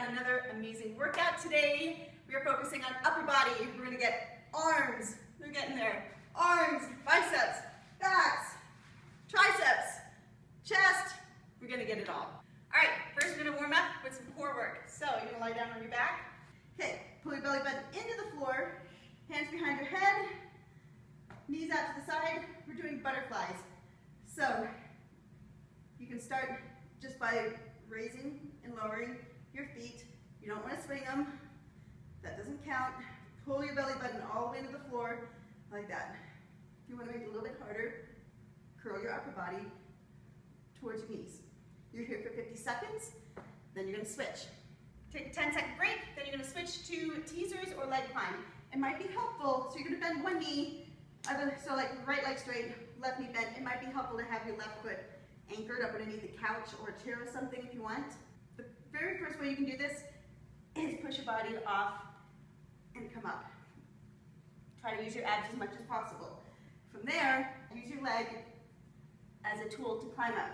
got another amazing workout today. We are focusing on upper body. We're gonna get arms, we're getting there. Arms, biceps, backs, triceps, chest. We're gonna get it all. All right, first we're gonna warm up with some core work. So you're gonna lie down on your back. Okay, pull your belly button into the floor, hands behind your head, knees out to the side. We're doing butterflies. So you can start just by raising and lowering your feet. You don't want to swing them. That doesn't count. Pull your belly button all the way into the floor like that. If you want to make it a little bit harder, curl your upper body towards your knees. You're here for 50 seconds, then you're going to switch. Take a 10-second break, then you're going to switch to teasers or leg climb. It might be helpful, so you're going to bend one knee, so like right leg straight, left knee bent. It might be helpful to have your left foot anchored up underneath a couch or a chair or something if you want. The very first way you can do this is push your body off and come up. Try to use your abs as much as possible. From there, use your leg as a tool to climb up.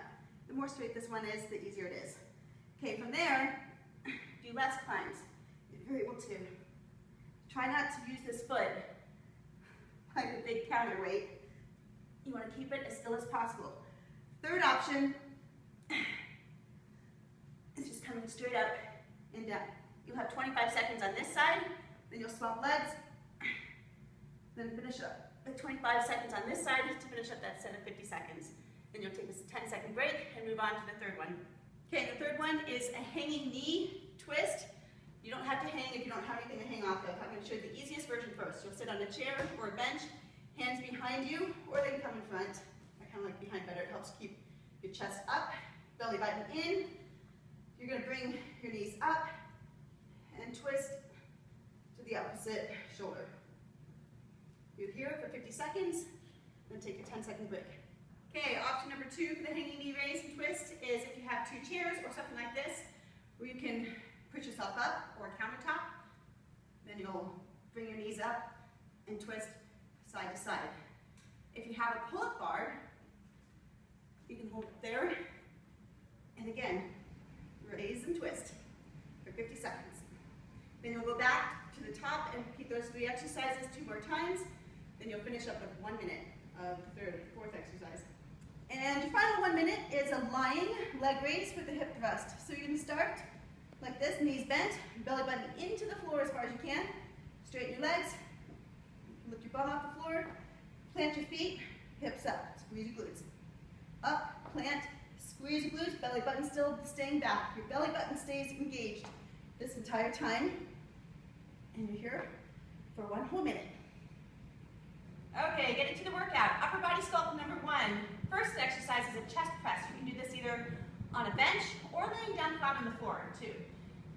The more straight this one is, the easier it is. Okay, from there, do less climbs if you're able to. Try not to use this foot like a big counterweight. You want to keep it as still as possible. Third option is just coming straight up and down. You'll have 25 seconds on this side, then you'll swap legs, then finish up with 25 seconds on this side to finish up that set of 50 seconds. Then you'll take a 10-second break and move on to the third one. Okay, the third one is a hanging knee twist. You don't have to hang if you don't have anything to hang off of. I'm going to show you the easiest version first. You'll sit on a chair or a bench, hands behind you, or they can come in front. I kind of like behind better. It helps keep your chest up, belly button in. You're going to bring your knees up and twist to the opposite shoulder. You're here for 50 seconds, then take a 10-second break. Okay, option number 2 for the hanging knee raise and twist is if you have 2 chairs or something like this, where you can push yourself up or a countertop, then you'll bring your knees up and twist side to side. If you have a pull-up bar, you can hold it there, and again, raise and twist for 50 seconds. Then you'll go back to the top and repeat those 3 exercises 2 more times, then you'll finish up with 1 minute of the 3rd and 4th exercise. And your final 1 minute is a lying leg raise with a hip thrust. So you're going to start like this, knees bent, belly button into the floor as far as you can. Straighten your legs, lift your bum off the floor, plant your feet, hips up, squeeze your glutes. Up, plant, squeeze your glutes, belly button still staying back. Your belly button stays engaged this entire time. And you're here for 1 whole minute. Okay, get into the workout. Upper body sculpt number 1. First exercise is a chest press. You can do this either on a bench or laying down flat on the floor too.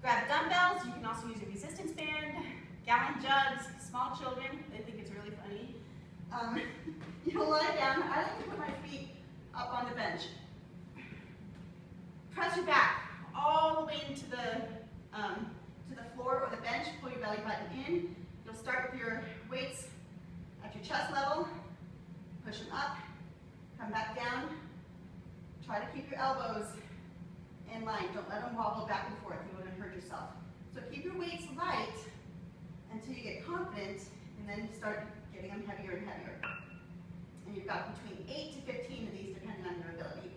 Grab dumbbells. You can also use a resistance band, gallon jugs, small children. They think it's really funny. You'll lie down. I like to put my feet up on the bench. Press your back all the way into the floor or the bench. Pull your belly button in. You'll start with your weights at your chest level. Push them up. Come back down. Try to keep your elbows in line. Don't let them wobble back and forth. You wouldn't hurt yourself. So keep your weights light until you get confident, and then you start getting them heavier and heavier. And you've got between 8 to 15 of these depending on your ability.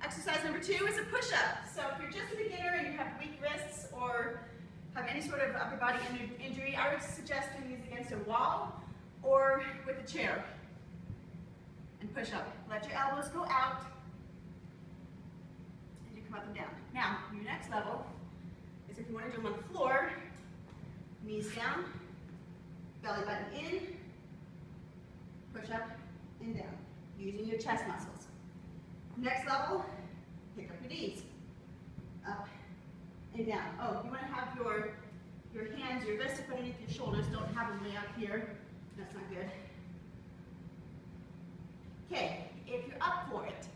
Exercise number 2 is a push-up. So if you're just a beginner and you have weak wrists or have any sort of upper body injury, I would suggest doing these against a wall or with a chair. And push up. Let your elbows go out as you come up and down. Now, your next level is if you want to do them on the floor, knees down, belly button in, push up and down, using your chest muscles. Next level, pick up your knees, up and down. Oh, you want to have your hands, your wrists up underneath your shoulders. Don't have them way up here. That's not good. Okay, if you're up for it,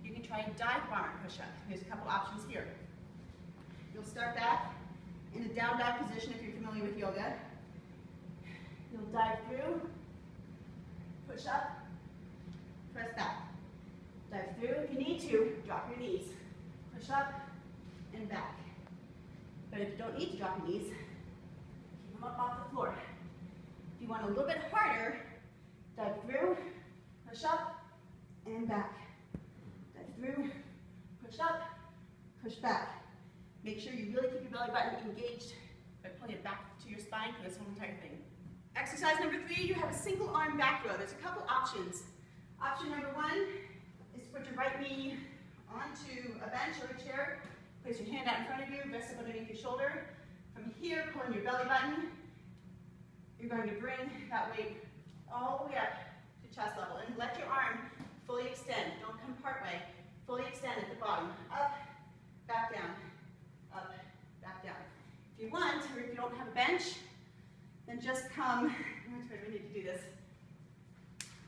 you can try a dive bomber push-up. There's a couple options here. You'll start back in a down dog position if you're familiar with yoga. You'll dive through, push up, press back. Dive through. If you need to, drop your knees. Push up and back. But if you don't need to drop your knees, keep them up off the floor. If you want a little bit harder, dive through, push up, and back. Dive through, push up, push back. Make sure you really keep your belly button engaged by pulling it back to your spine for this whole entire thing. Exercise number 3, you have a single arm back row. There's a couple options. Option number 1 is to put your right knee onto a bench or a chair. Place your hand out in front of you, rest up underneath your shoulder. From here, pulling your belly button, you're going to bring that weight all the way up to chest level and let your arm fully extend. Don't come part way. Fully extend at the bottom. Up, back down. Up, back down. If you want, or if you don't have a bench, then just come, we need to do this.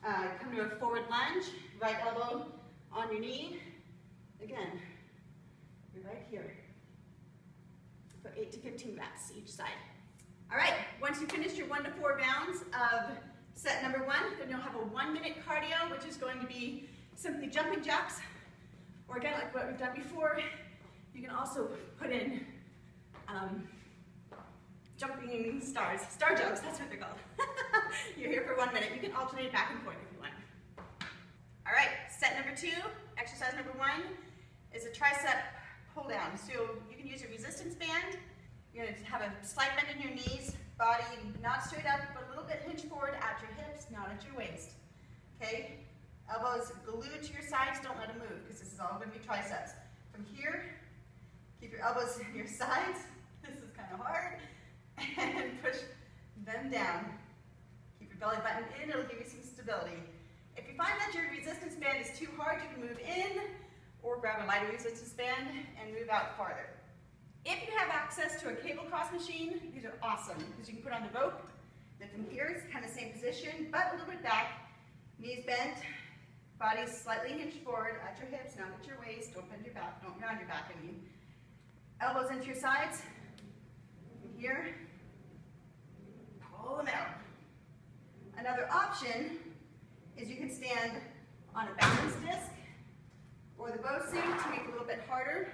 Come to a forward lunge, right elbow on your knee. Again, you're right here. For 8 to 15 reps each side. All right, once you've finished your 1 to 4 rounds of set number 1, then you'll have a 1-minute cardio, which is going to be simply jumping jacks, or again, like what we've done before. You can also put in jumping stars, star jumps, that's what they're called. You're here for 1 minute. You can alternate back and forth if you want. All right, set number 2, exercise number 1 is a tricep pull down. So you can use a resistance band. You're going to have a slight bend in your knees, body not straight up, but a little bit hinge forward at your hips, not at your waist. Okay? Elbows glued to your sides, don't let them move, because this is all going to be triceps. From here, keep your elbows in your sides. This is kind of hard. And push them down. Keep your belly button in, it'll give you some stability. If you find that your resistance band is too hard, you can move in or grab a lighter resistance band and move out farther. If you have access to a cable cross machine, these are awesome because you can put on the rope. Then from here, it's kind of same position, but a little bit back. Knees bent, body slightly hinged forward at your hips, not at your waist. Don't bend your back, don't round your back, I mean. Elbows into your sides. From here, pull them out. Another option is you can stand on a balance disc or the bow suit to make it a little bit harder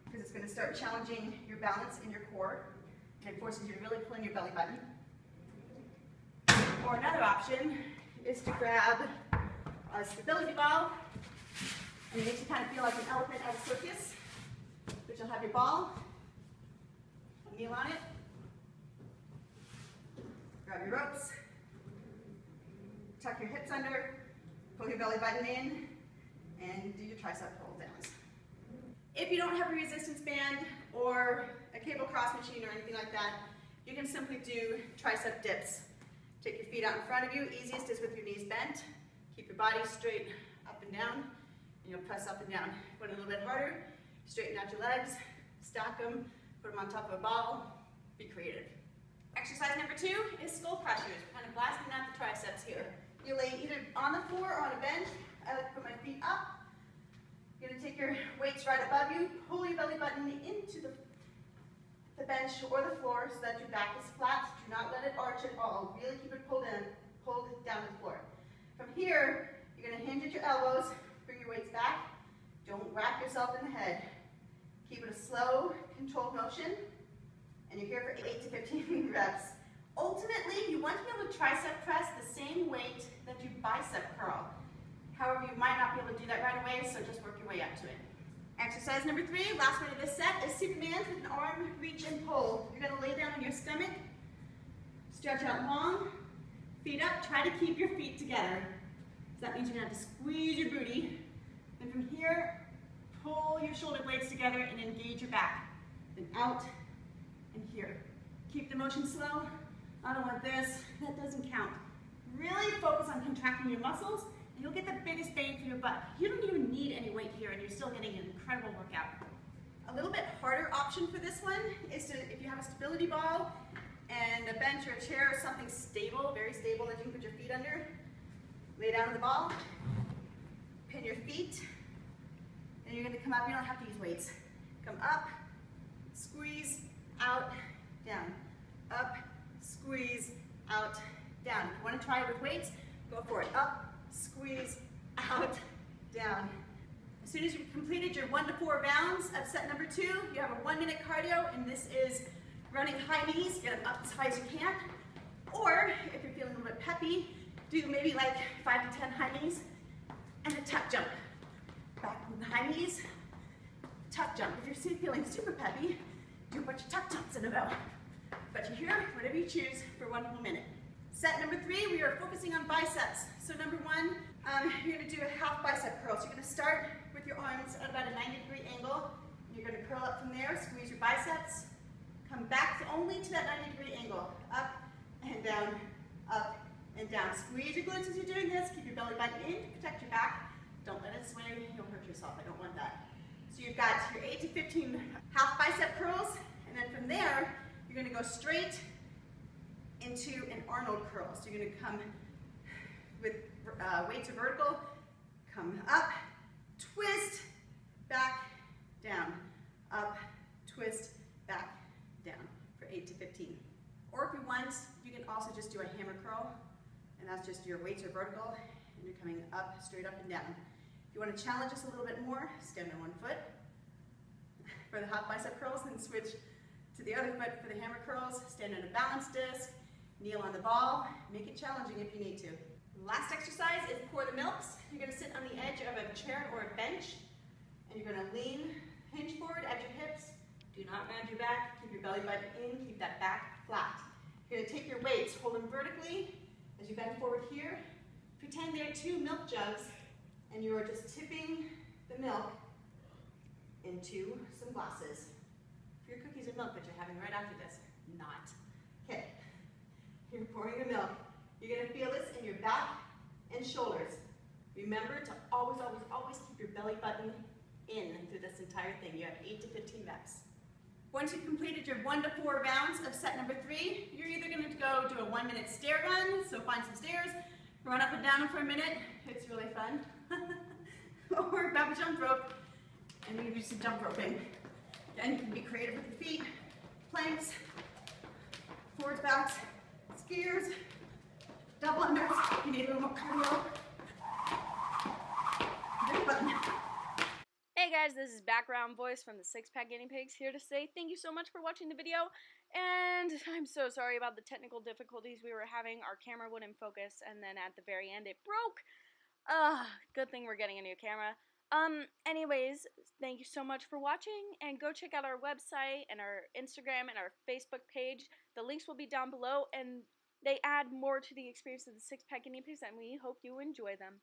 because it's going to start challenging your balance in your core and it forces you to really pull in your belly button. Or another option is to grab a stability ball and it makes you kind of feel like an elephant at a circus, but you'll have your ball, kneel on it, grab your ropes, tuck your hips under, pull your belly button in, and do your tricep pull downs. If you don't have a resistance band or a cable cross machine or anything like that, you can simply do tricep dips. Take your feet out in front of you. Easiest is with your knees bent. Keep your body straight up and down, and you'll press up and down. Put it a little bit harder. Straighten out your legs, stack them, put them on top of a ball. Be creative. Exercise number 2 is skull crushers. We're kind of blasting out the triceps here. You lay either on the floor or on a bench. I like to put my feet up. You're going to take your weights right above you. Pull your belly button into the bench or the floor so that your back is flat. Do not let it arch at all. Really keep it pulled in. Pull it down to the floor. From here, you're going to hinge at your elbows. Bring your weights back. Don't whack yourself in the head. Keep it a slow, controlled motion. And you're here for 8 to 15 reps. Ultimately, you want to be able to tricep press the same weight that you bicep curl. However, you might not be able to do that right away, so just work your way up to it. Exercise number 3, last one of this set, is Superman with an arm reach and pull. You're going to lay down on your stomach, stretch out long, feet up, try to keep your feet together. So that means you're going to have to squeeze your booty. Then from here, pull your shoulder blades together and engage your back. Then out and here. Keep the motion slow. I don't want this. That doesn't count. Really focus on contracting your muscles and you'll get the biggest bang for your buck. You don't even need any weight here and you're still getting an incredible workout. A little bit harder option for this one is to, if you have a stability ball and a bench or a chair or something stable, very stable that you can put your feet under, lay down on the ball, pin your feet, and you're going to come up. You don't have to use weights. Come up, squeeze, out, down, up, squeeze, out, down. If you want to try it with weights, go for it. Up, squeeze, out, down. As soon as you've completed your 1 to 4 rounds of set number 2, you have a 1-minute cardio, and this is running high knees, get them up as high as you can. Or, if you're feeling a little bit peppy, do maybe like 5 to 10 high knees and a tuck jump. Back with the high knees, tuck jump. If you're feeling super peppy, do a bunch of tuck jumps in a row. But you're here, whatever you choose, for 1 whole minute. Set number 3, we are focusing on biceps. So number 1, you're going to do a half bicep curl. So you're going to start with your arms at about a 90-degree angle. You're going to curl up from there, squeeze your biceps, come back only to that 90-degree angle. Up and down, up and down. Squeeze your glutes as you're doing this. Keep your belly button in to protect your back. Don't let it sway. You'll hurt yourself. I don't want that. So you've got your 8 to 15 half bicep curls, and then from there, you're going to go straight into an Arnold curl. So you're going to come with weights are vertical, come up, twist, back, down, up, twist, back, down for 8 to 15. Or if you want, you can also just do a hammer curl, and that's just your weights are vertical, and you're coming up, straight up and down. If you want to challenge us a little bit more, stand on one foot for the half bicep curls, then switch to the other foot for the hammer curls, stand on a balance disc, kneel on the ball, make it challenging if you need to. Last exercise is pour the milks. You're going to sit on the edge of a chair or a bench, and you're going to lean, hinge forward at your hips. Do not round your back, keep your belly button in, keep that back flat. You're going to take your weights, hold them vertically as you bend forward here. Pretend they're 2 milk jugs, and you are just tipping the milk into some glasses. For your cookies and milk that you're having right after this, not. Okay, you're pouring the milk. You're going to feel this in your back and shoulders. Remember to always, always, always keep your belly button in through this entire thing. You have 8 to 15 reps. Once you've completed your 1 to 4 rounds of set number 3, you're either going to go do a 1-minute stair run, so find some stairs, run up and down for a minute, it's really fun, or grab a jump rope and you do some jump roping. Again, you can be creative with your feet, planks, forwards, backs, skiers, double unders, you need a little more cardio. Very fun. Hey guys, this is background voice from the Six Pack Guinea Pigs here to say thank you so much for watching the video, and I'm so sorry about the technical difficulties we were having. Our camera wouldn't focus, and then at the very end it broke. Good thing we're getting a new camera. Anyways, thank you so much for watching, and go check out our website and our Instagram and our Facebook page. The links will be down below, and they add more to the experience of the Six Pack Guinea Pigs, and we hope you enjoy them.